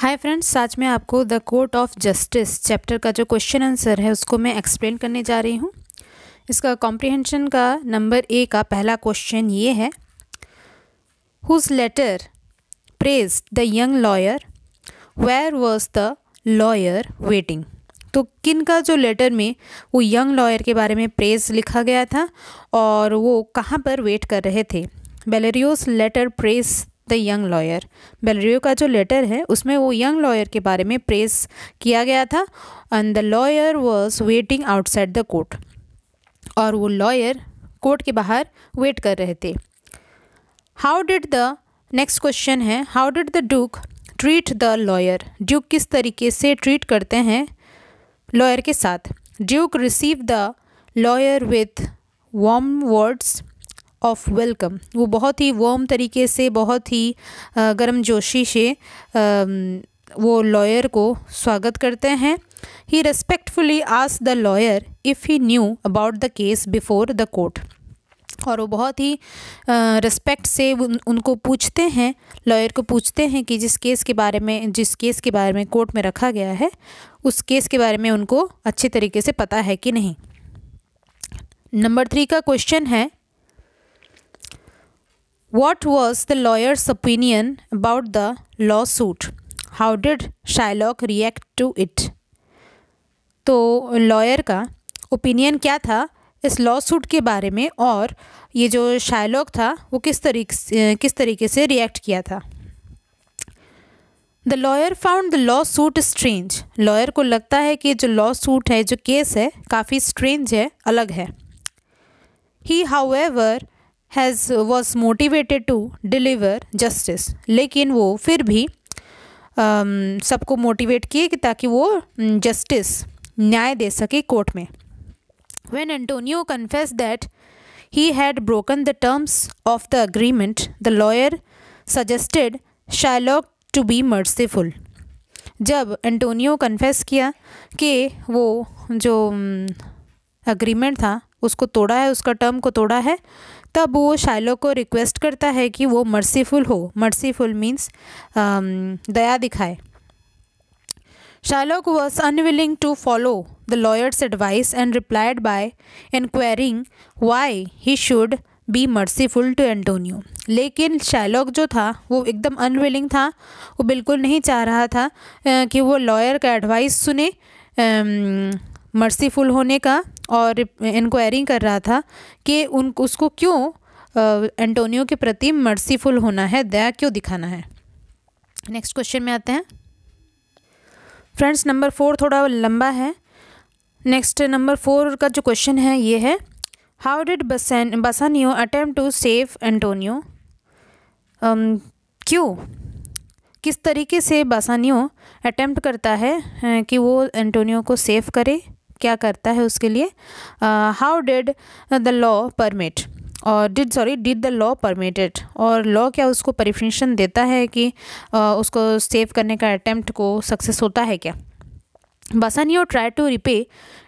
Hi friends, आज मैं आपको the court of justice chapter का जो क्वेश्चन आंसर है उसको मैं एक्सप्लेन करने जा रही हूँ। इसका कॉम्प्रिहेंशन का नंबर ए का पहला क्वेश्चन ये है, whose letter praised the young lawyer, where was the lawyer waiting. तो किन का जो लेटर में वो यंग लॉयर के बारे में प्रेज लिखा गया था और वो कहाँ पर वेट कर रहे थे। Bellario's letter praise the young lawyer. Bellario का जो लेटर है उसमें वो यंग लॉयर के बारे में प्रेज किया गया था and the lawyer was waiting outside the court, और वो लॉयर कोर्ट के बाहर वेट कर रहे थे। How did the next question है, how did the duke treat the lawyer. Duke किस तरीके से ट्रीट करते हैं लॉयर के साथ। Duke receive the lawyer with warm words of welcome. वो बहुत ही वार्म तरीके से, बहुत ही गर्मजोशी से वो लॉयर को स्वागत करते हैं। He respectfully asked the lawyer if he knew about the case before the court. और वो बहुत ही रिस्पेक्ट से उनको पूछते हैं, लॉयर को पूछते हैं कि जिस केस के बारे में कोर्ट में रखा गया है उस केस के बारे में उनको अच्छे तरीके से पता है कि नहीं। नंबर 3 का क्वेश्चन है, What was the lawyer's opinion about the lawsuit? How did Shylock react to it? तो लॉयर का ओपिनियन क्या था इस लॉ सूट के बारे में, और ये जो शायलॉक था वो किस तरीके से रिएक्ट किया था। The lawyer found the law suit strange. Lawyer को लगता है कि जो लॉ सूट है, जो केस है, काफ़ी स्ट्रेंज है, अलग है। ही however was motivated to deliver justice। लेकिन वो फिर भी सबको मोटिवेट किए कि ताकि वो जस्टिस न्याय दे सके कोर्ट में। When Antonio confessed that he had broken the terms of the agreement, the lawyer suggested Shylock to be merciful। जब एंटोनियो कन्फेस किया कि वो जो अग्रीमेंट था उसको तोड़ा है, उसका टर्म को तोड़ा है, तब वो शायलॉक को रिक्वेस्ट करता है कि वो मर्सीफुल हो। मर्सीफुल मीन्स दया दिखाए। Shylock was unwilling to follow the lawyer's advice and replied by inquiring why he should be merciful to Antonio. लेकिन शायलॉक जो था वो एकदम अनविलिंग था, वो बिल्कुल नहीं चाह रहा था कि वो लॉयर का एडवाइस सुने मर्सीफुल होने का, और इंक्वायरिंग कर रहा था कि उसको क्यों एंटोनियो के प्रति मर्सीफुल होना है, दया क्यों दिखाना है। नेक्स्ट क्वेश्चन में आते हैं फ्रेंड्स। नंबर 4 थोड़ा लंबा है। नेक्स्ट नंबर 4 का जो क्वेश्चन है ये है, how did Bassanio attempt to save Antonio. क्यों, किस तरीके से बसानियो अटेम्प्ट करता है कि वो एंटोनियो को सेव करे, क्या करता है उसके लिए। How did the law permit, और डिड द लॉ परमिटेड, और लॉ क्या उसको परमिशन देता है कि उसको सेव करने का अटेम्प्ट को सक्सेस होता है क्या। बसानियो ट्राई टू रिपे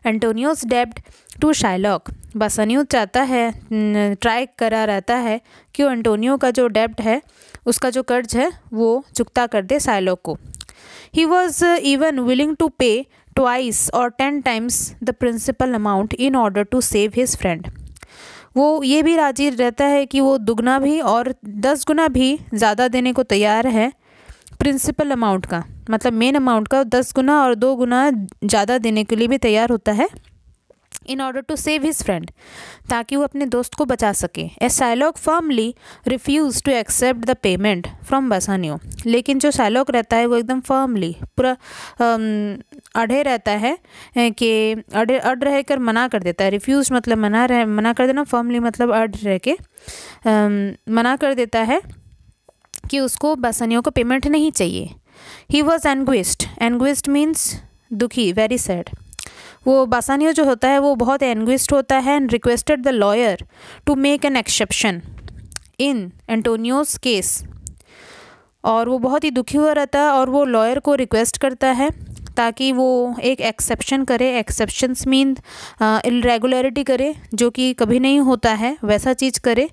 एंटोनियोस डेब्ट टू शायलॉक। बसानियो चाहता है, ट्राई करा रहता है कि वो एंटोनियो का जो डेब्ट है, उसका जो कर्ज है, वो चुकता कर दे शायलॉक को। He was even willing to pay twice or 10 times the principal amount in order to save his friend। वो ये भी राजी रहता है कि वो दुगना भी और 10 गुना भी ज़्यादा देने को तैयार है प्रिंसिपल अमाउंट का, मतलब मेन अमाउंट का 10 गुना और 2 गुना ज़्यादा देने के लिए भी तैयार होता है in order to save his friend, ताकि वो अपने दोस्त को बचा सके। A Shylock firmly refuse to accept the payment from Bassanio. लेकिन जो शायलॉक रहता है वो एकदम फर्मली, पूरा अड़े रहता है कि अड़ रह कर मना कर देता है। रिफ्यूज मतलब मना कर देना, फर्मली मतलब अड़ रह के मना कर देता है कि उसको बसानियो को पेमेंट नहीं चाहिए। ही वॉज एंग्विस्ड मीन्स दुखी, वेरी सैड। वो बसानियो जो होता है वो बहुत एंग्विस्ड होता है and requested the lawyer to make an exception in Antonio's case. और वो बहुत ही दुखी हुआ रहता है और वो लॉयर को रिक्वेस्ट करता है ताकि वो एक एक्सेप्शन करे। एक्सेप्शंस मीन इरेगुलरिटी करे, जो कि कभी नहीं होता है, वैसा चीज़ करे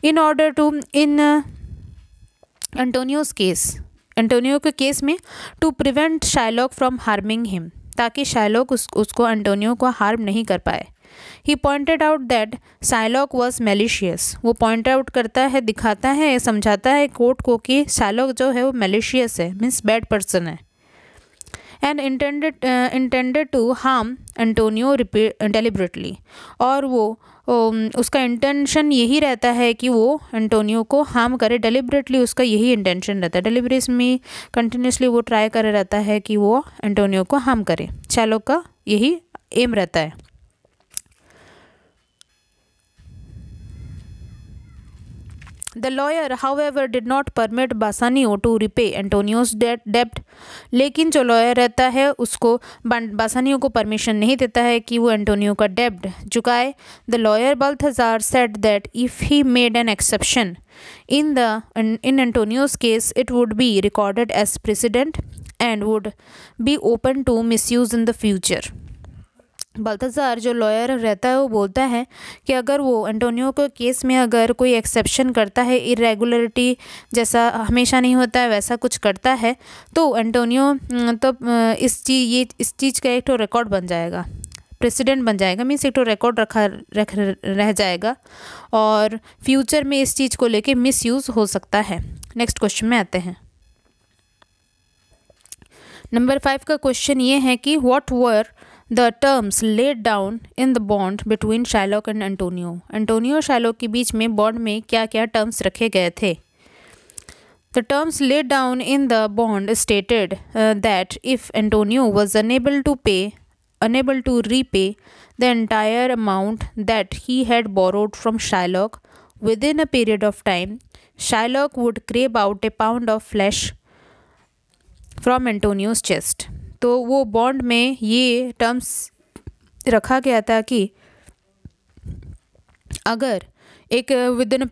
in order to in Antonio's case. Antonio के केस में to prevent Shylock from harming him, ताकि शाइलॉक उसको एंटोनियो को हार्म नहीं कर पाए। He pointed out that Shylock was malicious, वो पॉइंट आउट करता है, दिखाता है, समझाता है कोर्ट को कि शाइलॉक जो है वो मेलिशियस है, मीन्स बैड पर्सन है, and intended to harm Antonio deliberately, और वो उसका इंटेंशन यही रहता है कि वो एंटोनियो को हार्म करे, डेलिबरेटली उसका यही इंटेंशन रहता है, डेलिबरेट में कंटिन्यूसली वो ट्राई कर रहता है कि वो एंटोनियो को हार्म करे, शाइलॉक का यही एम रहता है। The lawyer, however, did not permit Bassanio to repay Antonio's debt. लेकिन जो लॉयर रहता है उसको बासानियो को परमिशन नहीं देता है कि वो एंटोनियो का डेब्ट चुकाए। The lawyer Balthazar said that if he made an exception in Antonio's case, it would be recorded as precedent and would be open to misuse in the future. Balthazar जो lawyer रहता है वो बोलता है कि अगर वो एंटोनियो के केस में अगर कोई एक्सेप्शन करता है, इरेगुलरिटी जैसा हमेशा नहीं होता है वैसा कुछ करता है, तो एंटोनियो तो इस चीज़ का एक तो रिकॉर्ड बन जाएगा, प्रेसिडेंट बन जाएगा, मीन्स एक तो रिकॉर्ड रह जाएगा और फ्यूचर में इस चीज़ को लेके मिसयूज़ हो सकता है। नेक्स्ट क्वेश्चन में आते हैं। नंबर 5 का क्वेश्चन ये है कि what were the terms laid down in the bond between Shylock and Antonio. Antonio और शाइलॉक के बीच में बॉन्ड में क्या क्या टर्म्स रखे गए थे। The terms laid down in the bond stated that if Antonio was unable to repay the entire amount that he had borrowed from Shylock within a period of time, Shylock would crave out a pound of flesh from Antonio's chest. तो वो bond में ये terms रखा गया था कि अगर एक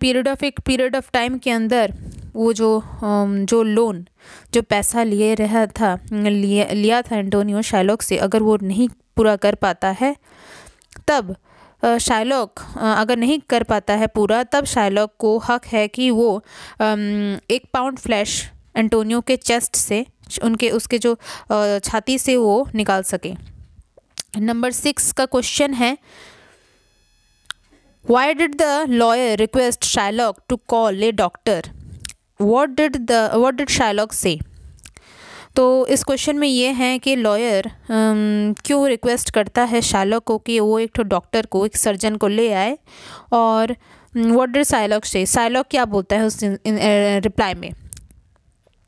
पीरियड ऑफ टाइम के अंदर वो जो लोन जो पैसा लिया था एंटोनियो शाइलॉक से, अगर वो नहीं पूरा कर पाता है, तब शाइलॉक अगर नहीं कर पाता है पूरा, तब शाइलॉक को हक है कि वो 1 पाउंड फ्लैश एंटोनियो के चेस्ट से उसके जो छाती से वो निकाल सके। नंबर 6 का क्वेश्चन है why did the lawyer request Shylock to call a doctor, what did Shylock say. तो इस क्वेश्चन में ये है कि लॉयर क्यों रिक्वेस्ट करता है शाइलॉक को कि वो एक डॉक्टर को, एक सर्जन को ले आए, और व्हाट डिड शाइलॉक से, शाइलॉक क्या बोलता है उस रिप्लाई में।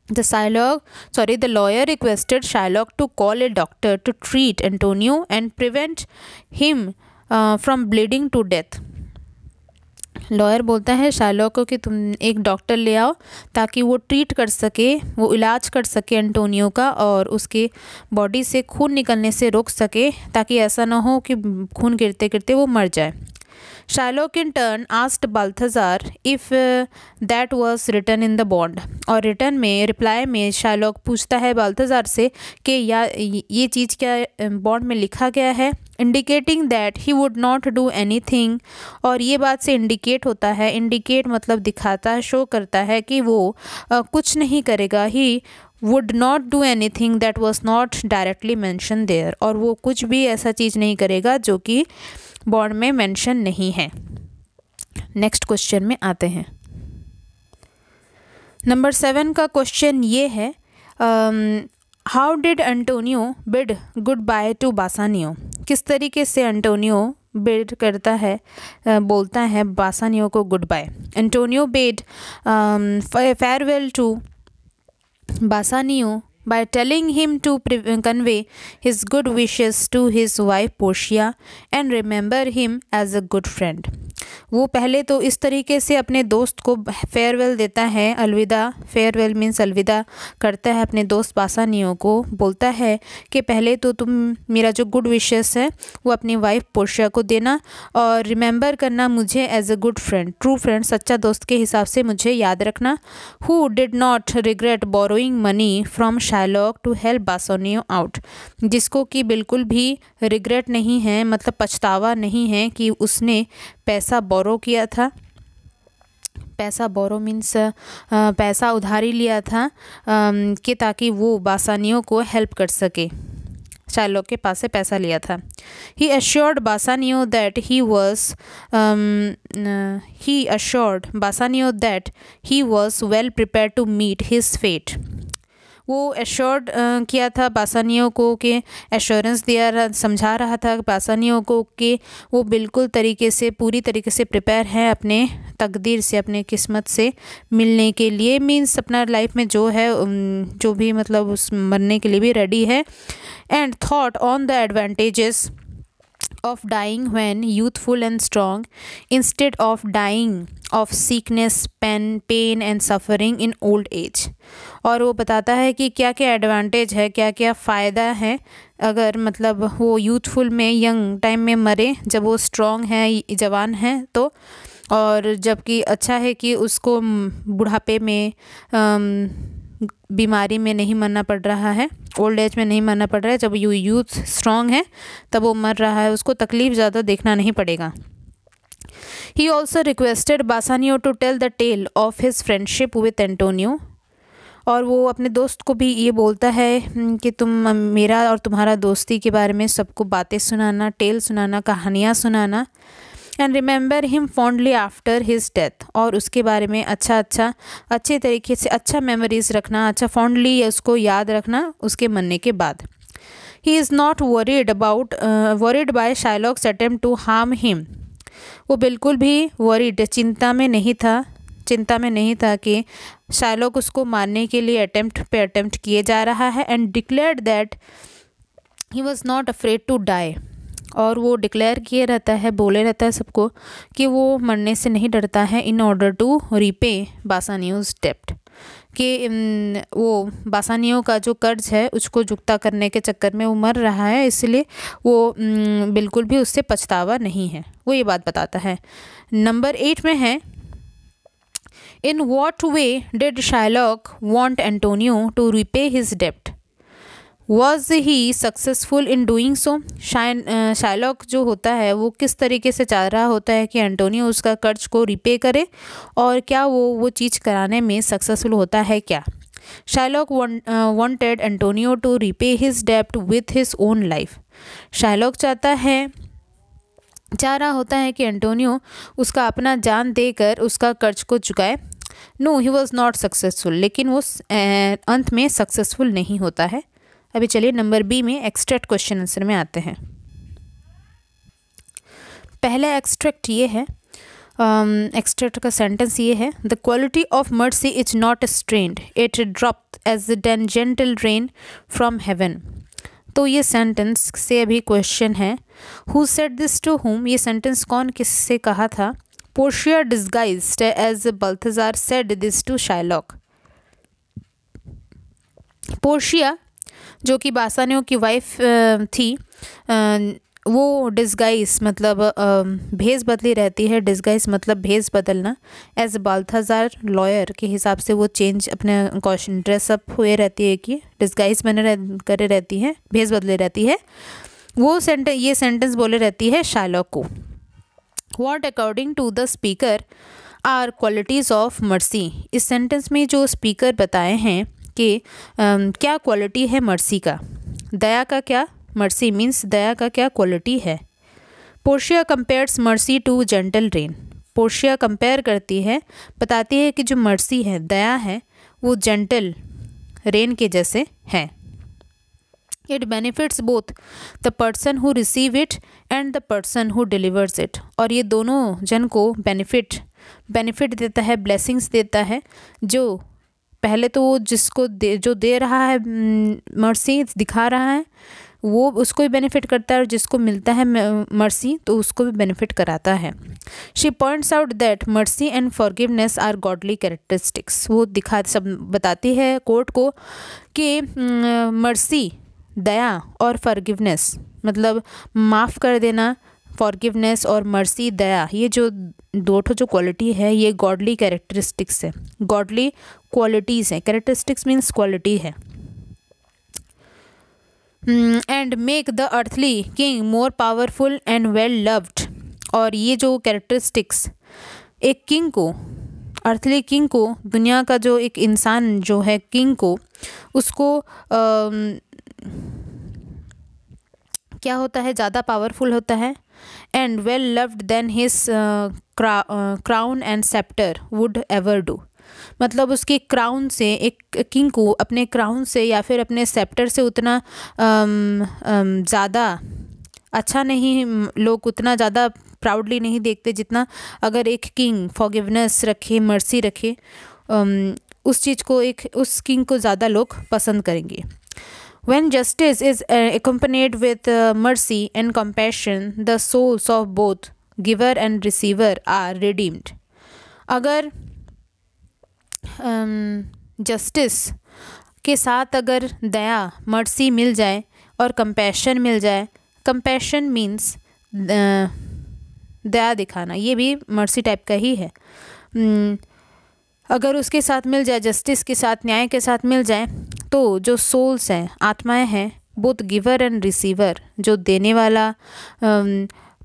The lawyer requested Shylock to call a doctor to treat Antonio and prevent him from bleeding to death. Lawyer बोलता है शाइलॉक को कि तुम एक डॉक्टर ले आओ ताकि वो ट्रीट कर सके, वो इलाज कर सके एंटोनियो का, और उसके बॉडी से खून निकलने से रोक सके, ताकि ऐसा ना हो कि खून गिरते गिरते वो मर जाए। Shylock in turn asked Balthazar if that was written in the bond, और रिटर्न में रिप्लाई में शाइलॉक पूछता है बाल्थाजार से कि ये चीज़ क्या बॉन्ड में लिखा गया है, indicating that he would not do anything, और ये बात से इंडिकेट होता है, इंडिकेट मतलब दिखाता है, शो करता है कि वो कुछ नहीं करेगा, he would not do anything that was not directly mentioned there, और वो कुछ भी ऐसा चीज़ नहीं करेगा जो कि बॉन्ड में मेंशन नहीं है। नेक्स्ट क्वेश्चन में आते हैं। नंबर 7 का क्वेश्चन ये है how did Antonio bid goodbye to Bassanio. किस तरीके से एंटोनियो बिड करता है, बोलता है बासानियो को goodbye. Antonio bid farewell to Bassanio by telling him to convey his good wishes to his wife Portia and remember him as a good friend. वो पहले तो इस तरीके से अपने दोस्त को फेयरवेल देता है, अलविदा, फेयरवेल मीन्स अलविदा करता है अपने दोस्त बासानियो को, बोलता है कि पहले तो तुम मेरा जो गुड विशेस है वो अपनी वाइफ पोर्शिया को देना, और रिमेंबर करना मुझे as a good friend, true friend, सच्चा दोस्त के हिसाब से मुझे याद रखना। Who did not regret borrowing money from Shylock to help Bassanio out, जिसको कि बिल्कुल भी रिग्रेट नहीं है, मतलब पछतावा नहीं है कि उसने पैसा बोरो किया था पैसा बोरो मीन्स पैसा उधारी लिया था कि ताकि वो बासानियों को हेल्प कर सके। शाइलॉक के पास से पैसा लिया था। He assured Bassanio that he was well prepare to meet his fate. वो एश्योर्ड किया था बासानियों को कि एश्योरेंस दिया, समझा रहा था बासानियों को कि वो बिल्कुल पूरी तरीके से प्रिपेयर हैं अपने तकदीर से, अपने किस्मत से मिलने के लिए। मीन्स अपना लाइफ में जो है जो भी मतलब उस मरने के लिए भी रेडी है। And thought on the advantages of dying when youthful and strong instead of dying of sickness, pain and suffering in old age। और वो बताता है कि क्या क्या एडवांटेज है, क्या क्या फ़ायदा है अगर मतलब वो यूथफुल में यंग टाइम में मरे, जब वो स्ट्रॉन्ग है, जवान है तो, और जबकि अच्छा है कि उसको बुढ़ापे में बीमारी में नहीं मरना पड़ रहा है, ओल्ड एज में नहीं मरना पड़ रहा है। जब यूथ स्ट्रॉन्ग है तब वो मर रहा है, उसको तकलीफ़ ज़्यादा देखना नहीं पड़ेगा। He also requested Bassanio to tell the tale of his friendship with Antonio. और वो अपने दोस्त को भी ये बोलता है कि तुम मेरा और तुम्हारा दोस्ती के बारे में सबको बातें सुनाना, टेल सुनाना, कहानियाँ सुनाना। And remember him fondly after his death. और उसके बारे में अच्छे तरीके से अच्छा मेमोरीज रखना, अच्छा फॉन्डली उसको याद रखना उसके मरने के बाद। He is not worried by Shylock's attempt to harm him. वो बिल्कुल भी चिंता में नहीं था कि शाइलॉक उसको मारने के लिए अटेम्प्ट किए जा रहा है। And declared that he was not afraid to die. और वो डिक्लेयर बोले रहता है सबको कि वो मरने से नहीं डरता है। इन ऑर्डर टू रीपे बासानियोज डेप्ट, कि वो बासानियों का जो कर्ज है उसको चुकता करने के चक्कर में वो मर रहा है, इसलिए वो बिल्कुल भी उससे पछतावा नहीं है। वो ये बात बताता है। नंबर 8 में है, in what way did Shylock want Antonio to repay his डेप्ट, was he successful in doing so. Shylock जो होता है वो किस तरीके से चाह रहा होता है कि एंटोनियो उसका कर्ज को रिपे करे, और क्या वो चीज़ कराने में सक्सेसफुल होता है क्या। Shylock wanted Antonio to repay his डेप्ट with his own life. Shylock चाह रहा होता है कि एंटोनियो उसका अपना जान देकर उसका कर्ज को चुकाए। No, he was not successful, लेकिन वो अंत में सक्सेसफुल नहीं होता है। अभी चलिए नंबर बी में एक्सट्रैक्ट क्वेश्चन आंसर में आते हैं। पहला एक्सट्रैक्ट ये है, एक्सट्रैक्ट का सेंटेंस ये है, the quality of mercy is not strained, it dropped as then gentle rain from heaven. तो ये सेंटेंस से अभी क्वेश्चन है, who said this to whom. ये सेंटेंस कौन किससे कहा था। Portia disguised as Balthazar said this to Shylock. Portia जो कि बासानियों की वाइफ थी, वो डिस्गाइज मतलब भेस बदली रहती है। डिस्गाइज मतलब भेस बदलना। एज बाल्थाजार लॉयर के हिसाब से वो चेंज अपने क्वेश्चन ड्रेसअप हुए रहती है कि डिस्गाइज करे रहती है, भेस बदले रहती है। वो ये सेंटेंस बोले रहती है शाइलॉक को। What according to the speaker are qualities of mercy. इस सेंटेंस में जो स्पीकर बताए हैं कि क्या क्वालिटी है मर्सी का, दया का क्या, मर्सी मीन्स दया का क्या क्वालिटी है। Portia compares mercy to gentle rain. Portia compare करती है, बताती है कि जो मर्सी है, दया है, वो जेंटल रेन के जैसे है। It benefits both the person who receive it and the person who delivers it. और ये दोनों जन को बेनिफिट देता है, ब्लेसिंग्स देता है। जो पहले तो वो जिसको जो दे रहा है मर्सी दिखा रहा है वो उसको भी बेनिफिट करता है, और जिसको मिलता है मर्सी तो उसको भी बेनिफिट कराता है। She points out that mercy and forgiveness are godly characteristics. वो बताती है कोर्ट को कि मर्सी दया और फॉरगिवनेस मतलब माफ़ कर देना, फॉरगिवनेस और मर्सी दया, ये जो दो जो क्वालिटी है ये गॉडली कैरेक्टरिस्टिक्स है, गॉडली क्वालिटीज़ हैं। कैरेक्टरिस्टिक्स मीन्स क्वालिटी है। And make the earthly king more powerful and well loved. और ये जो कैरेक्टरिस्टिक्स एक किंग को, अर्थली किंग को, दुनिया का जो एक इंसान जो है किंग को, उसको क्या होता है, ज़्यादा पावरफुल होता है, and well loved than his crown and sceptre would ever do. मतलब उसकी क्राउन से, एक किंग को अपने क्राउन से या फिर अपने सेप्टर से उतना ज़्यादा अच्छा नहीं, लोग उतना ज़्यादा प्राउडली नहीं देखते जितना अगर एक किंग फॉरगिवनेस रखे, मर्सी रखे, उस चीज़ को, एक उस किंग को ज़्यादा लोग पसंद करेंगे। When justice is accompanied with mercy and compassion, the souls of both giver and receiver are redeemed. अगर जस्टिस के साथ अगर दया, मर्सी मिल जाए और कंपैशन मिल जाए, कंपैशन मीन्स दया दिखाना, ये भी मर्सी टाइप का ही है। अगर उसके साथ मिल जाए, जस्टिस के साथ, न्याय के साथ मिल जाए, तो जो सोल्स हैं, आत्माएं हैं, बोथ गिवर एंड रिसीवर, जो देने वाला,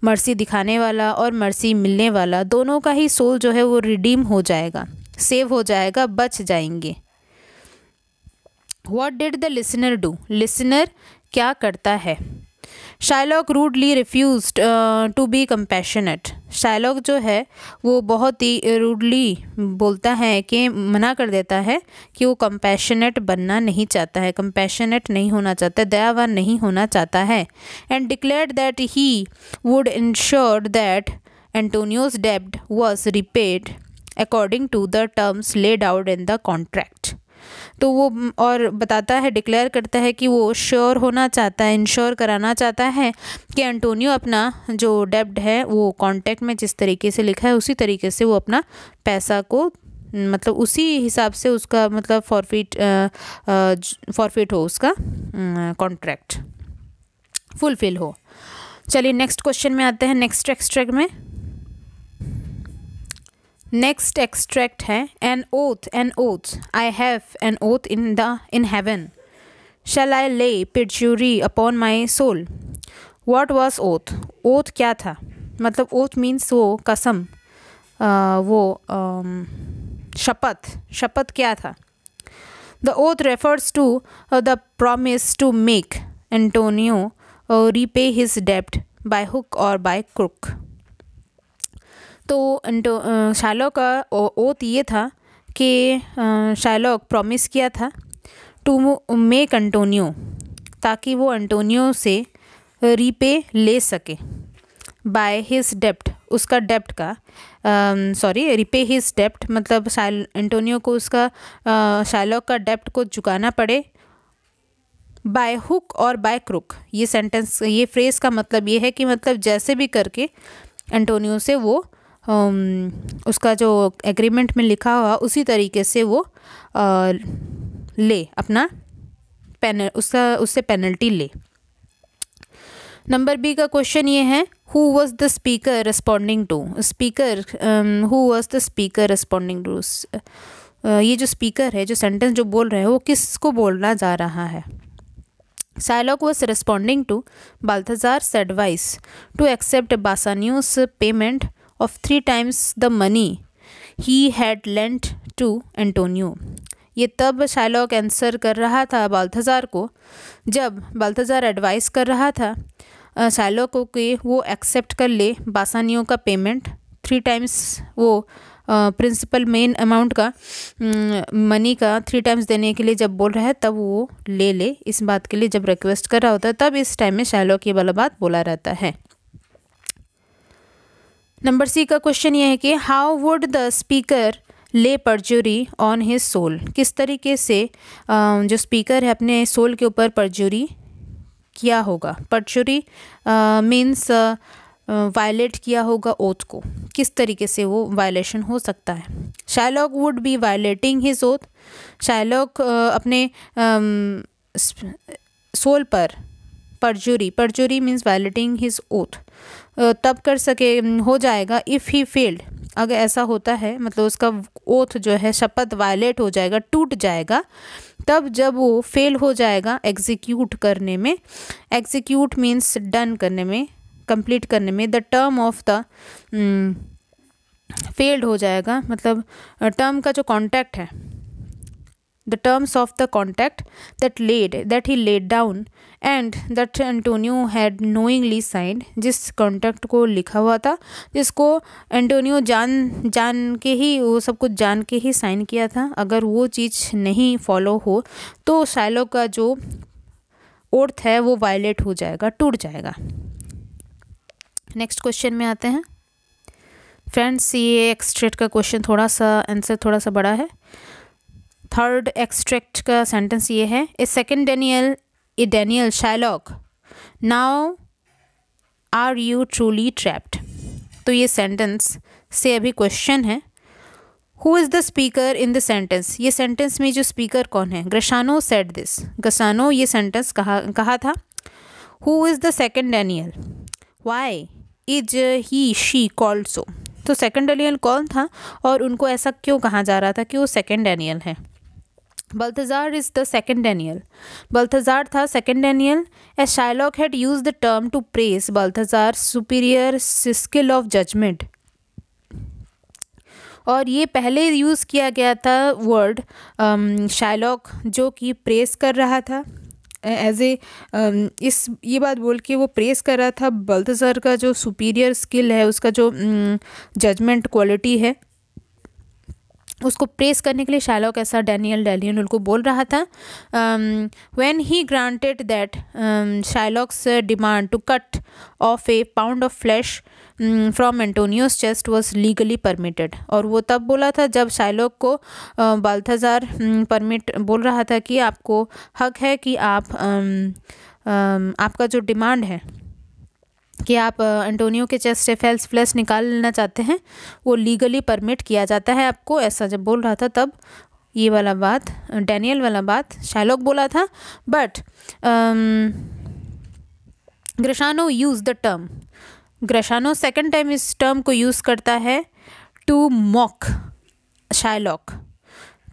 मर्सी दिखाने वाला और मर्सी मिलने वाला, दोनों का ही सोल जो है वो रिडीम हो जाएगा, सेव हो जाएगा, बच जाएंगे। What did the listener do? Listener क्या करता है? Shylock rudely refused to be compassionate. Shylock जो है वो बहुत ही रूडली बोलता है कि मना कर देता है कि वो कंपैशनेट बनना नहीं चाहता है, कंपैशनेट नहीं होना चाहता, दयावान नहीं होना चाहता है। And declared that he would ensure that Antonio's डेब्ट was repaid according to the terms laid out in the contract. तो वो और बताता है, डिक्लेयर करता है कि वो श्योर होना चाहता है, इंश्योर कराना चाहता है कि एंटोनियो अपना जो डेब्ट है वो कॉन्ट्रैक्ट में जिस तरीके से लिखा है उसी तरीके से वो अपना पैसा को, मतलब उसी हिसाब से उसका मतलब फॉरफिट हो, उसका कॉन्ट्रैक्ट फुलफिल हो। चलिए नेक्स्ट क्वेश्चन में आते हैं। नेक्स्ट एक्सट्रैक्ट में नेक्स्ट एक्सट्रैक्ट है an oath I have an oath in heaven shall I lay perjury upon my soul. What was oath? Oath क्या था? मतलब ओथ मीन्स वो कसम, शपथ क्या था? The oath refers to the promise to make Antonio repay his डेब्ट by hook or by crook. तो शाइलॉक का ओथ ये था कि शाइलॉक प्रॉमिस किया था टू मेक एंटोनियो, ताकि वो एंटोनियो से रीपे ले सके, बाय हिज डेब्ट, उसका डेब्ट का, रिपे हिज डेब्ट मतलब एंटोनियो को उसका शाइलॉक का डेब्ट को चुकाना पड़े, bye hook or by crook. ये सेंटेंस, ये फ्रेज का मतलब ये है कि मतलब जैसे भी करके एंटोनियो से वो उसका जो एग्रीमेंट में लिखा हुआ उसी तरीके से वो ले अपना उससे पेनल्टी ले। नंबर बी का क्वेश्चन ये है, who was the speaker responding to? Speaker, who was the speaker responding to? ये जो स्पीकर है, जो सेंटेंस जो बोल रहे हैं, वो किसको बोलना जा रहा है? Shylock was responding to Balthazar's advice to accept Bassanio's payment of 3 times the money he had lent to Antonio. ये तब शाइलॉक आंसर कर रहा था बाल्थाजार को, जब बाल्थाजार एडवाइस कर रहा था शाइलॉक को कि वो एक्सेप्ट कर ले बासानियो का पेमेंट 3 टाइम्स, वो प्रिंसिपल मेन अमाउंट का मनी का 3 टाइम्स देने के लिए जब बोल रहा है तब वो ले इस बात के लिए जब रिक्वेस्ट कर रहा होता है, तब इस टाइम में शाइलॉक ये वाला बात बोला रहता है। नंबर सी का क्वेश्चन ये है कि हाउ वुड द स्पीकर ले परजुरी ऑन हिज सोल? किस तरीके से जो स्पीकर है अपने सोल के ऊपर परजुरी किया होगा? परजुरी मीन्स वायलेट किया होगा ओथ को, किस तरीके से वो वायलेशन हो सकता है? Shylock would be violating his oath. Shylock अपने सोल पर परजुरी मीन्स वायलेटिंग हिज ओथ तब कर सके, हो जाएगा इफ़ ही फेल्ड, अगर ऐसा होता है, मतलब उसका ओथ जो है शपथ वायलेट हो जाएगा, टूट जाएगा, तब जब वो फेल हो जाएगा एग्जीक्यूट करने में। एग्जीक्यूट मीन्स डन करने में, कंप्लीट करने में। The term of the failed हो जाएगा, मतलब टर्म का जो कॉन्टैक्ट है, the terms of the contract that he laid down and that Antonio had knowingly signed, जिस कॉन्ट्रैक्ट को लिखा हुआ था, जिसको एंटोनियो जान के ही, वो सब कुछ जान के ही साइन किया था, अगर वो चीज़ नहीं फॉलो हो तो शाइलॉक का जो ओर्थ है वो वायलेट हो जाएगा, टूट जाएगा। नेक्स्ट क्वेश्चन में आते हैं फ्रेंड्स। ये एक्सट्रैक्ट का क्वेश्चन थोड़ा सा आंसर थोड़ा सा बड़ा है। थर्ड एक्सट्रैक्ट का सेंटेंस ये है, a second Daniel Shylock now are you truly trapped. तो ये सेंटेंस से अभी क्वेश्चन है, who is the speaker in the sentence. ये सेंटेंस में जो स्पीकर कौन है? ग्रशानो सेड दिस, ग्रशानो ये सेंटेंस कहा था। Who is the second Daniel, why is he she called so. तो सेकेंड डैनियल कौन था और उनको ऐसा क्यों कहा जा रहा था कि वो सेकेंड डैनियल है? Balthazar is the second Daniel. Balthazar था second Daniel, as Shylock had used the term to praise Balthazar's superior skill of judgment. और ये पहले यूज़ किया गया था वर्ड शाइलॉक, जो कि प्रेस कर रहा था एज ए ये बात बोल के वो प्रेस कर रहा था बल्थाज़ार का जो सुपीरियर स्किल है, उसका जो जजमेंट क्वालिटी है, उसको प्रेस करने के लिए शाइलॉक ऐसा डैनियल उनको बोल रहा था। When he granted that Shylock's demand to cut off a pound of flesh from Antonio's chest was legally permitted. और वो तब बोला था जब शाइलॉक को बाल्थाज़ार बोल रहा था कि आपको हक है कि आप आपका जो डिमांड है कि आप एंटोनियो के चेस्ट से फ्लैश निकालना चाहते हैं, वो लीगली परमिट किया जाता है आपको। ऐसा जब बोल रहा था तब ये वाला बात, डैनियल वाला बात शाइलॉक बोला था। But Gratiano use the term, Gratiano second time इस टर्म को यूज़ करता है टू मॉक शाइलॉक,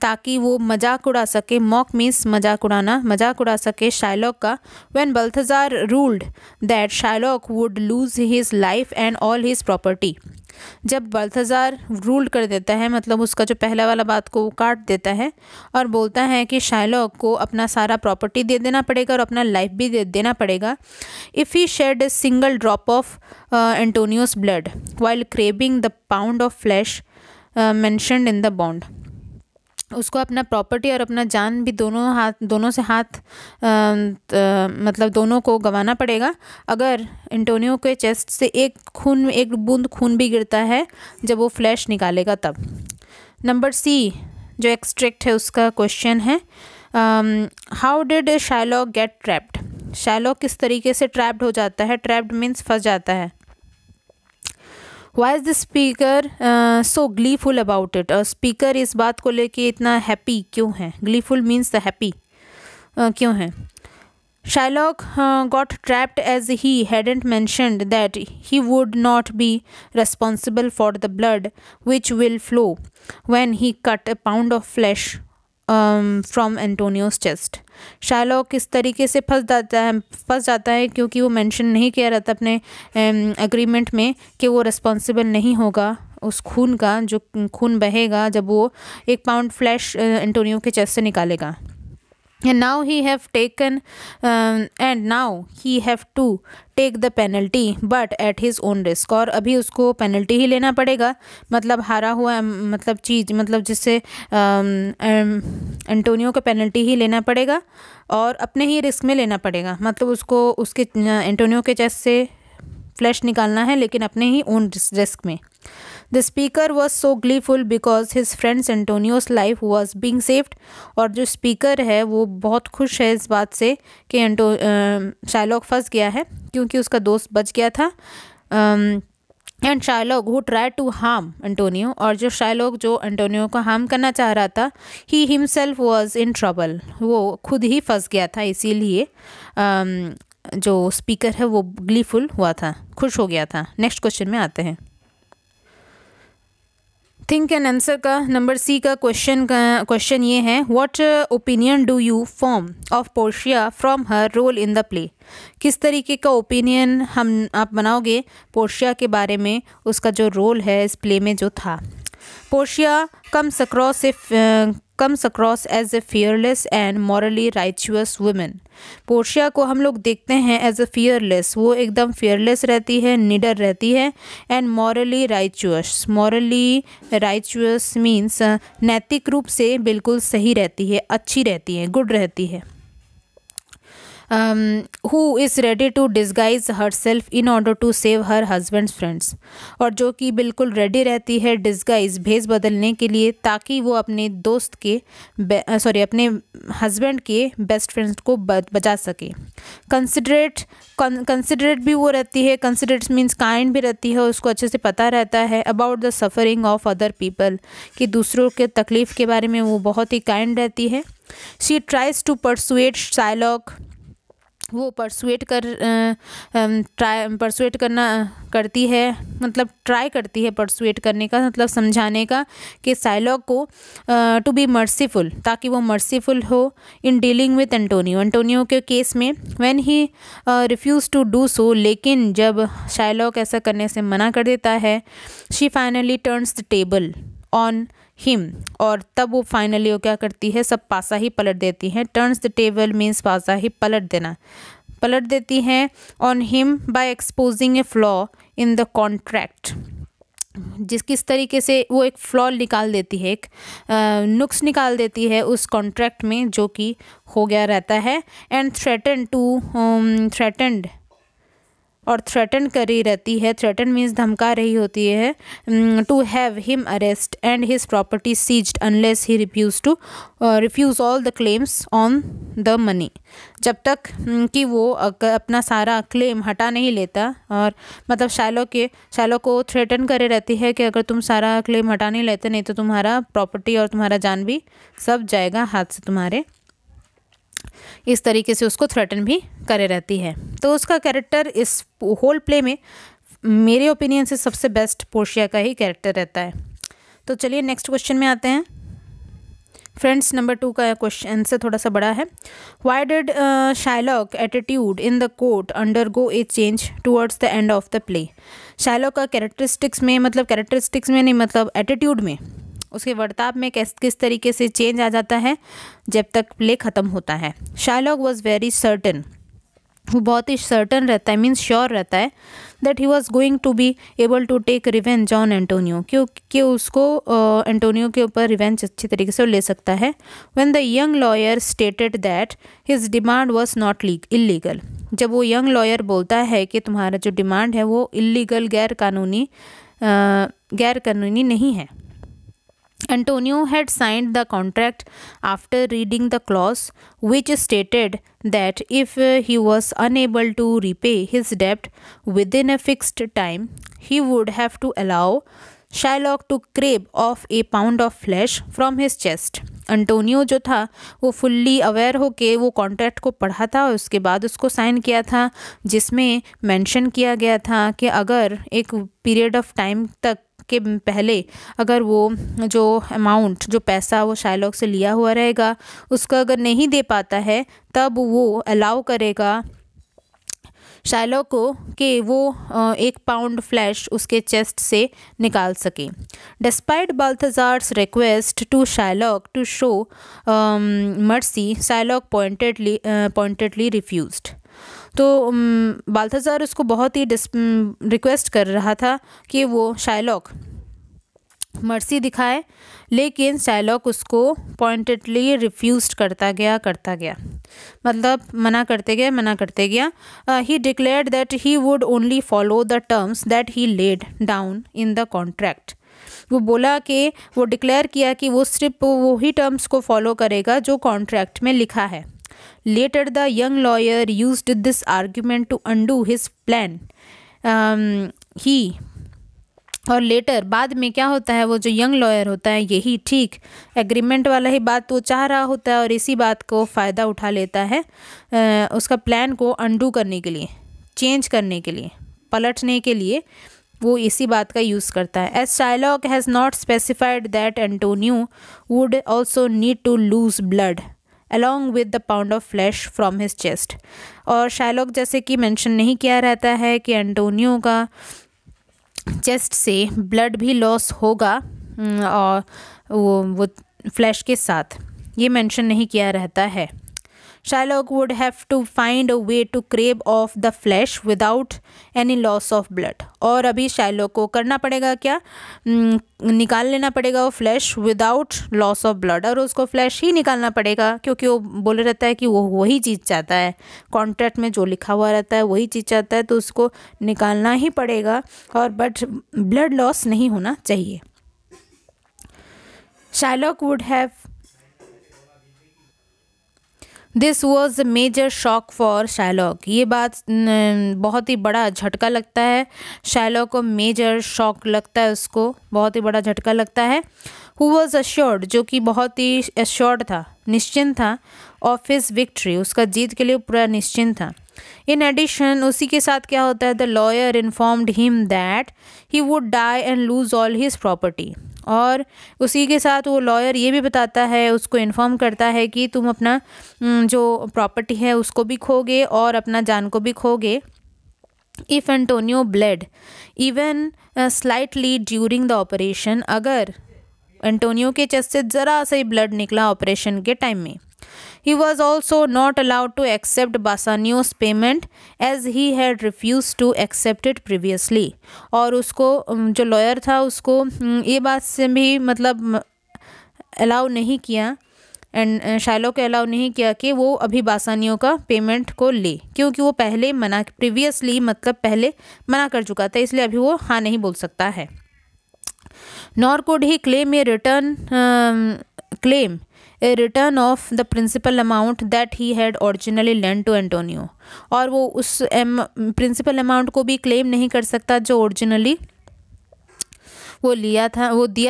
ताकि वो मजाक उड़ा सके। मॉक मीन्स मजाक उड़ाना, मजाक उड़ा सके शाइलॉक का। When Balthazar ruled that Shylock would lose his life and all his property, जब बाल्थाज़ार रूल कर देता है, मतलब उसका जो पहला वाला बात को वो काट देता है और बोलता है कि शाइलॉक को अपना सारा प्रॉपर्टी दे देना पड़ेगा और अपना लाइफ भी दे देना पड़ेगा। If he shed a single drop of Antonio's blood while carving the pound of flesh mentioned in the bond, उसको अपना प्रॉपर्टी और अपना जान भी दोनों से हाथ मतलब दोनों को गंवाना पड़ेगा अगर एंटोनियो के चेस्ट से एक बूंद खून भी गिरता है जब वो फ्लैश निकालेगा तब। नंबर सी जो एक्सट्रैक्ट है उसका क्वेश्चन है, how did Shylock gate trapped. Shylock किस तरीके से ट्रैप्ड हो जाता है? ट्रैप्ड मीन्स फंस जाता है। Why is the speaker so gleeful about it, और स्पीकर इस बात को लेके इतना हैप्पी क्यों है? ग्लीफुल मीन्स द हैप्पी क्यों है? Shylock got trapped as he hadn't mentioned that he would not be responsible for the blood which will flow when he cut a pound of flesh from Antonio's chest. Shylock इस तरीके से फंस जाता है क्योंकि वो मेंशन नहीं किया रहता अपने एग्रीमेंट में कि वो रिस्पॉन्सिबल नहीं होगा उस खून का, जो खून बहेगा जब वो 1 पाउंड फ्लैश एंटोनियो के चेस्ट से निकालेगा। And now he have to take the penalty but at his own risk, और अभी उसको पेनल्टी ही लेना पड़ेगा, मतलब हारा हुआ मतलब चीज़, मतलब जिससे एंटोनियो का पेनल्टी ही लेना पड़ेगा और अपने ही रिस्क में लेना पड़ेगा, मतलब उसको उसके एंटोनियो के चेस्ट से फ्लैश निकालना है लेकिन अपने ही ओन रिस्क में। The speaker was so gleeful because his friends Antonio's life was being saved, और जो स्पीकर है वो बहुत खुश है इस बात से कि शाइलॉक फंस गया है क्योंकि उसका दोस्त बच गया था। And Shylock who try to harm Antonio, और जो शाइलॉक जो एंटोनियो को हार्म करना चाह रहा था, he himself was in trouble, वो खुद ही फंस गया था, इसीलिए जो स्पीकर है वो ग्लीफुल हुआ था, खुश हो गया था। नेक्स्ट क्वेश्चन में आते हैं। थिंक एंड आंसर का नंबर सी का क्वेश्चन ये है, what opinion do you form of Portia from her role in the play. किस तरीके का ओपिनियन आप बनाओगे पोर्शिया के बारे में, उसका जो रोल है इस प्ले में जो था। Portia comes across as a fearless and morally righteous woman। Portia को हम लोग देखते हैं एज अ fearless, वो एकदम fearless रहती है, निडर रहती है, and morally righteous means नैतिक रूप से बिल्कुल सही रहती है, अच्छी रहती है, गुड रहती है। who is ready to disguise herself in order to save her husband's friends। और जो कि बिल्कुल रेडी रहती है डिस्गाइज, भेस बदलने के लिए, ताकि वो अपने दोस्त के अपने हस्बैंड के बेस्ट फ्रेंड्स को बचा सके। कंसिडरेट भी वो रहती है, कंसिडरेट मीन्स काइंड भी रहती है, उसको अच्छे से पता रहता है about the suffering of other people, कि दूसरों के तकलीफ़ के बारे में वो बहुत ही काइंड रहती है। She tries to persuade Shylock, वो परसुएट करती है, मतलब ट्राई करती है परसुएट करने का, मतलब समझाने का, कि शाइलॉक को टू बी मर्सीफुल, ताकि वो मर्सीफुल हो इन डीलिंग विद एंटोनियो के केस में। When he refuse to do so, लेकिन जब शाइलॉक ऐसा करने से मना कर देता है, she finally turns the table on him, और तब वो फाइनली वो क्या करती है, सब पासा ही पलट देती हैं। टर्न्स द टेबल मीन्स पासा ही पलट देती हैं on him by exposing A flaw in the contract. किस तरीके से वो एक फ्लॉ निकाल देती है, एक नुक्स निकाल देती है उस कॉन्ट्रैक्ट में जो कि हो गया रहता है। एंड थ्रेटन करी रहती है, थ्रेटन मीन्स धमका रही होती है, to have him arrest and his property seized unless he refuse all the claims on the money. जब तक कि वो अपना सारा क्लेम हटा नहीं लेता, और मतलब शाइलॉक को थ्रेटन करे रहती है कि अगर तुम सारा क्लेम हटा नहीं लेते, नहीं तो तुम्हारा प्रॉपर्टी और तुम्हारा जान भी सब जाएगा हाथ से तुम्हारे। इस तरीके से उसको थ्रेटन भी करे रहती है। तो उसका कैरेक्टर इस होल प्ले में मेरे ओपिनियन से सबसे बेस्ट पोर्शिया का ही कैरेक्टर रहता है। तो चलिए नेक्स्ट क्वेश्चन में आते हैं फ्रेंड्स। नंबर 2 का क्वेश्चन आंसर थोड़ा सा बड़ा है। Why did Shylock attitude in the court undergo A change towards the end of the play. Shylock का कैरेक्टरिस्टिक्स में मतलब एटीट्यूड में, उसके वर्ताव में किस तरीके से चेंज आ जाता है जब तक प्ले ख़त्म होता है। शाइलॉक वॉज वेरी सर्टन, वो बहुत ही सर्टन रहता है, मीन्स श्योर रहता है, that he was going to be able to take revenge on Antonio, क्योंकि उसको एंटोनियो के ऊपर रिवेंज अच्छी तरीके से ले सकता है। When the young lawyer stated that his demand was not illegal, जब वो यंग लॉयर बोलता है कि तुम्हारा जो डिमांड है वो इलीगल, गैर कानूनी नहीं है। Antonio had signed the contract after reading the clause which stated that if he was unable to repay his debt within a fixed time, he would have to allow Shylock to crave off a pound of flesh from his chest। Antonio जो था वो fully aware होके वो contract को पढ़ा था और उसके बाद उसको साइन किया था, जिसमें मेंशन किया गया था कि अगर एक पीरियड ऑफ टाइम तक के पहले अगर वो जो अमाउंट, जो पैसा वो शाइलॉक से लिया हुआ रहेगा, उसका अगर नहीं दे पाता है, तब वो अलाउ करेगा शाइलॉक को कि वो 1 पाउंड फ्लैश उसके चेस्ट से निकाल सके। Despite Balthazar's request to Shylock to show mercy, Shylock pointedly refused. तो बाल्थाज़ार उसको बहुत ही रिक्वेस्ट कर रहा था कि वो शाइलॉक मर्सी दिखाए, लेकिन शाइलॉक उसको पॉइंटेडली रिफ्यूज़ करता गया, मतलब मना करते गया। ही declared that he would only follow the terms that he laid down in the contract. वो बोला कि वो डिक्लेयर किया कि वो सिर्फ वही टर्म्स को फॉलो करेगा जो कॉन्ट्रैक्ट में लिखा है। Later the young lawyer used this argument to undo his plan। और लेटर बाद में क्या होता है, वो जो यंग लॉयर होता है यही ठीक एग्रीमेंट वाला ही बात वो चाह रहा होता है और इसी बात को फ़ायदा उठा लेता है उसका प्लान को अंडू करने के लिए, चेंज करने के लिए, पलटने के लिए, वो इसी बात का यूज़ करता है. As Shylock has not specified that Antonio would also need to lose blood along with the pound of flesh from his chest. और शाइलॉक जैसे कि मेंशन नहीं किया रहता है कि एंटोनियो का चेस्ट से ब्लड भी लॉस होगा और वो फ्लैश के साथ, ये मेंशन नहीं किया रहता है. Shylock would have to find a way to crave off the flesh without any loss of blood. और अभी शाइलॉक को करना पड़ेगा क्या, निकाल लेना पड़ेगा वो flash without loss of blood. और उसको फ्लैश ही निकालना पड़ेगा क्योंकि वो बोले रहता है कि वो वही चीज़ चाहता है, कॉन्ट्रैक्ट में जो लिखा हुआ रहता है वही चीज़ चाहता है, तो उसको निकालना ही पड़ेगा और बट ब्लड लॉस नहीं होना चाहिए. Shylock would have this was a major shock for Shylock. ये बात बहुत ही बड़ा झटका लगता है शाइलॉक को, मेजर शॉक लगता है उसको, बहुत ही बड़ा झटका लगता है. हु वॉज अश्योर्ड, जो कि बहुत ही अश्योर्ड था, निश्चिंत था, ऑफ हिज विक्ट्री, उसका जीत के लिए पूरा निश्चिंत था. इन एडिशन उसी के साथ क्या होता है, the lawyer informed him that he would die and lose all his property. और उसी के साथ वो लॉयर ये भी बताता है, उसको इन्फॉर्म करता है कि तुम अपना जो प्रॉपर्टी है उसको भी खोगे और अपना जान को भी खोगे. If Antonio bled even slightly during the operation, अगर एंटोनियो के चेस्ट से ज़रा सा ही ब्लड निकला ऑपरेशन के टाइम में. He was also not allowed to accept Bassanio's payment as he had refused to accept it previously. और उसको जो लॉयर था उसको ये बात से भी मतलब अलाउ नहीं किया, एंड शाइलॉक को अलाउ नहीं किया कि वो अभी बासानियो का पेमेंट को ले, क्योंकि वो पहले प्रीवियसली मतलब पहले मना कर चुका था, इसलिए अभी वो हाँ नहीं बोल सकता है. Nor could he claim a return of the principal amount that he had originally lent to Antonio. और वो उस प्रिंसिपल अमाउंट को भी क्लेम नहीं कर सकता जो ओरिजिनली वो दिया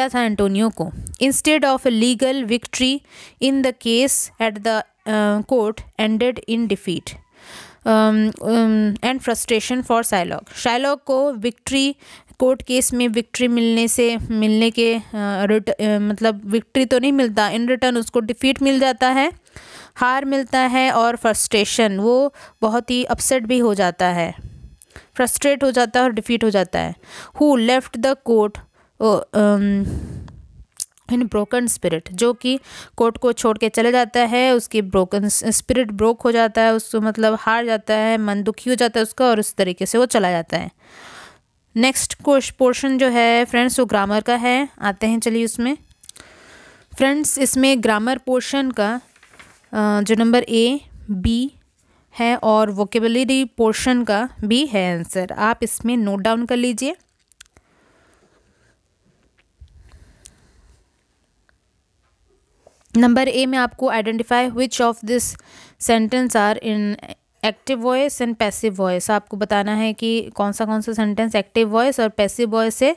था एंटोनियो को. Instead of legal victory in the case at the court ended in defeat and frustration for Shylock. Shylock को विक्ट्री, कोर्ट केस में विक्ट्री मिलने के मतलब विक्ट्री तो नहीं मिलता, इन रिटर्न उसको डिफीट मिल जाता है, हार मिलता है, और फ्रस्ट्रेशन, वो बहुत ही अपसेट भी हो जाता है, फ्रस्ट्रेट हो जाता है और डिफीट हो जाता है. Who left the court in broken spirit, जो कि कोर्ट को छोड़ के चले जाता है, उसकी ब्रोकन स्पिरिट ब्रोक हो जाता है, उसको मतलब हार जाता है, मन दुखी हो जाता है उसका, और उस तरीके से वो चला जाता है. नेक्स्ट पोर्शन जो है फ्रेंड्स वो ग्रामर का है. आते हैं चलिए उसमें. फ्रेंड्स इसमें ग्रामर पोर्शन का जो नंबर A, B है और वोकेबलरी पोर्शन का भी है आंसर. आप इसमें नोट डाउन कर लीजिए. नंबर A में आपको identify which of this sentence are in active voice and passive voice. आपको बताना है कि कौन सा सेंटेंस एक्टिव वॉइस और पैसिव वॉइस है.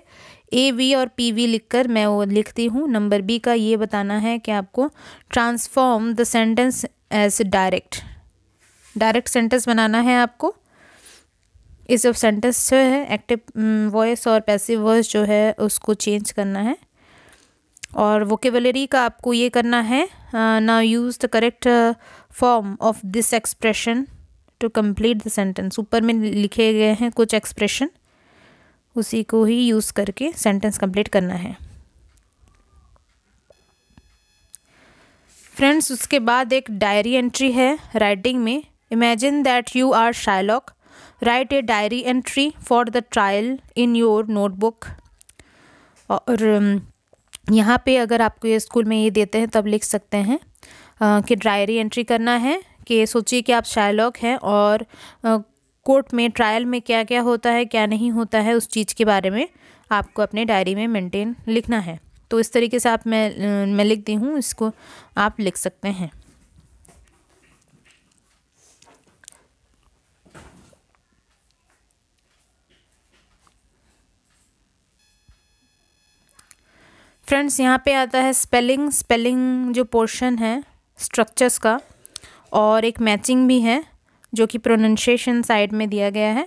AV और PV लिखकर मैं वो लिखती हूँ. नंबर B का ये बताना है कि आपको transform the sentence as direct sentence बनाना है आपको. इस जो सेंटेंस जो है एक्टिव वॉइस और पैसिव वॉइस जो है उसको चेंज करना है. और वोकेबलरी का आपको ये करना है, now use the correct form of this expression to complete the sentence. ऊपर में लिखे गए हैं कुछ एक्सप्रेशन, उसी को ही यूज़ करके सेंटेंस कंप्लीट करना है. फ्रेंड्स उसके बाद एक डायरी एंट्री है राइटिंग में. Imagine that you are Shylock, write a diary entry for the trial in your notebook. और यहाँ पे अगर आपको ये स्कूल में ये देते हैं तब लिख सकते हैं कि डायरी एंट्री करना है, कि सोचिए कि आप शाइलॉक हैं और कोर्ट में ट्रायल में क्या क्या होता है क्या नहीं होता है उस चीज़ के बारे में आपको अपने डायरी में मेंटेन लिखना है. तो इस तरीके से आप मैं लिख दी हूँ, इसको आप लिख सकते हैं. फ्रेंड्स यहाँ पे आता है स्पेलिंग जो पोर्शन है स्ट्रक्चर्स का, और एक मैचिंग भी है जो कि प्रोनाउंसिएशन साइड में दिया गया है.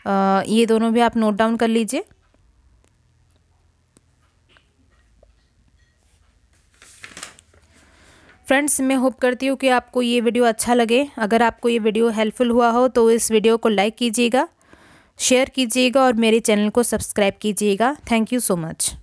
ये दोनों भी आप नोट डाउन कर लीजिए। फ्रेंड्स, मैं होप करती हूँ कि आपको ये वीडियो अच्छा लगे। अगर आपको ये वीडियो हेल्पफुल हुआ हो तो इस वीडियो को लाइक कीजिएगा, शेयर कीजिएगा और मेरे चैनल को सब्सक्राइब कीजिएगा। Thank you so much.